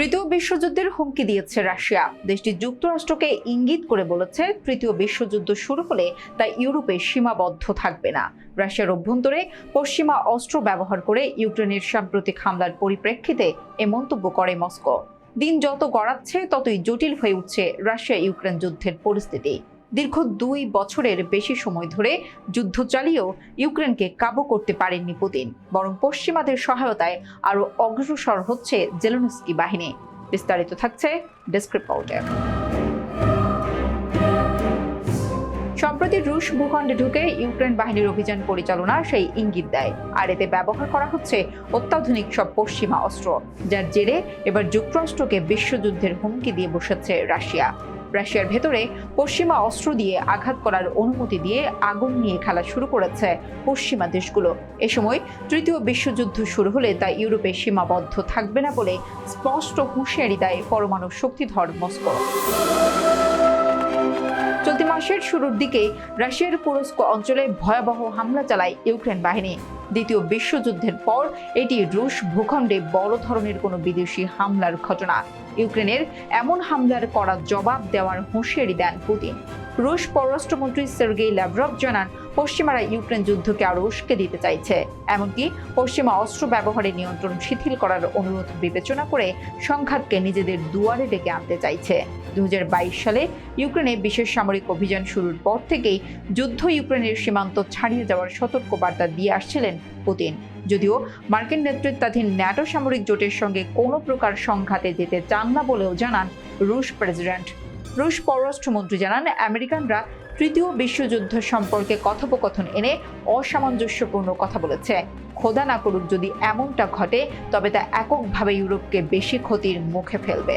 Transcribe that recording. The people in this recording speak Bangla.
তৃতীয় বিশ্বযুদ্ধের হুমকি দিয়েছে রাশিয়া। দেশটি যুক্তরাষ্ট্রকে ইঙ্গিত করে বলেছে, তৃতীয় বিশ্বযুদ্ধ শুরু হলে তা ইউরোপে সীমাবদ্ধ থাকবে না। রাশিয়ার অভ্যন্তরে পশ্চিমা অস্ত্র ব্যবহার করে ইউক্রেনের সাম্প্রতিক হামলার পরিপ্রেক্ষিতে এ মন্তব্য করে মস্কো। দিন যত গড়াচ্ছে ততই জটিল হয়ে উঠছে রাশিয়া ইউক্রেন যুদ্ধের পরিস্থিতি। দীর্ঘ 2 বছরের বেশি সময় ধরে যুদ্ধ চালিয়েও ইউক্রেনকে কাবু করতে পারেননি পুতিন, বরং পশ্চিমাদের সহায়তায় আরও অগ্রসর হচ্ছে জেলেনস্কি বাহিনী। বিস্তারিত থাকছে ডেস্ক রিপোর্টে। সম্প্রতি রুশ ভূখণ্ডে ঢুকে ইউক্রেন বাহিনীর অভিযান পরিচালনা সেই ইঙ্গিত দেয়, আর এতে ব্যবহার করা হচ্ছে অত্যাধুনিক সব পশ্চিমা অস্ত্র, যার জেরে এবার যুক্তরাষ্ট্রকে বিশ্বযুদ্ধের হুমকি দিয়ে বসেছে রাশিয়া। রাশিয়ার ভেতরে পশ্চিমা অস্ত্র দিয়ে আঘাত করার অনুমতি দিয়ে আগুন নিয়ে খেলা শুরু করেছে পশ্চিমা দেশগুলো। এ সময় তৃতীয় বিশ্বযুদ্ধ শুরু হলে তা ইউরোপে সীমাবদ্ধ থাকবে না বলে স্পষ্ট হুঁশিয়ারি দেয় পরমাণু শক্তিধর মস্কো। চলতি মাসের শুরুর দিকে রাশিয়ার কুরস্ক অঞ্চলে ভয়াবহ হামলা চালায় ইউক্রেন বাহিনী। দ্বিতীয় বিশ্বযুদ্ধের পর এটি রুশ ভূখণ্ডে বড় ধরনের কোনো বিদেশি হামলার ঘটনা। ইউক্রেনের এমন হামলার কড়া জবাব দেওয়ার হুঁশিয়ারি দেন পুতিন। রুশ পররাষ্ট্রমন্ত্রী সের্গেই ল্যাভরভ জানান, পশ্চিমারা ইউক্রেন যুদ্ধকে আরও উস্কে দিতে চাইছে, এমনকি পশ্চিমা অস্ত্র ব্যবহারের নিয়ন্ত্রণ শিথিল করার অনুরোধ বিবেচনা করে সংঘাতকে নিজেদের দুয়ারে ডেকে আনতে চাইছে। 2022 সালে ইউক্রেনে বিশেষ সামরিক অভিযান শুরুর পর থেকেই যুদ্ধ ইউক্রেনের সীমান্ত ছাড়িয়ে যাওয়ার সতর্কবার্তা দিয়ে আসছিলেন পুতিন। যদিও মার্কিন নেতৃত্বাধীন ন্যাটো সামরিক জোটের সঙ্গে কোনো প্রকার সংঘাতে যেতে চান না বলেও জানান রুশ প্রেসিডেন্ট। রুশ পররাষ্ট্রমন্ত্রী জানান, আমেরিকানরা তৃতীয় বিশ্বযুদ্ধ সম্পর্কে কথোপকথন এনে অসামঞ্জস্যপূর্ণ কথা বলেছে। খোদা না করুক যদি এমনটা ঘটে, তবে তা এককভাবে ইউরোপকে বেশি ক্ষতির মুখে ফেলবে।